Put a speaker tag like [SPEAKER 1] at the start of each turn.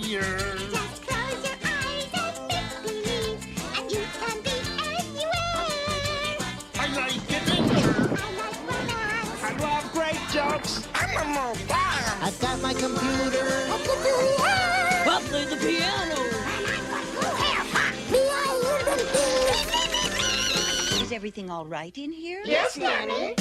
[SPEAKER 1] here.
[SPEAKER 2] Just close your eyes and make believe, and you can be anywhere.
[SPEAKER 1] I like adventure.
[SPEAKER 2] I like romance.
[SPEAKER 1] I love great jokes. I'm a mobile.
[SPEAKER 3] I've got my computer.
[SPEAKER 2] I can do it.
[SPEAKER 4] I'll play the piano.
[SPEAKER 5] Is everything all right in here?
[SPEAKER 1] Yes, Nanny.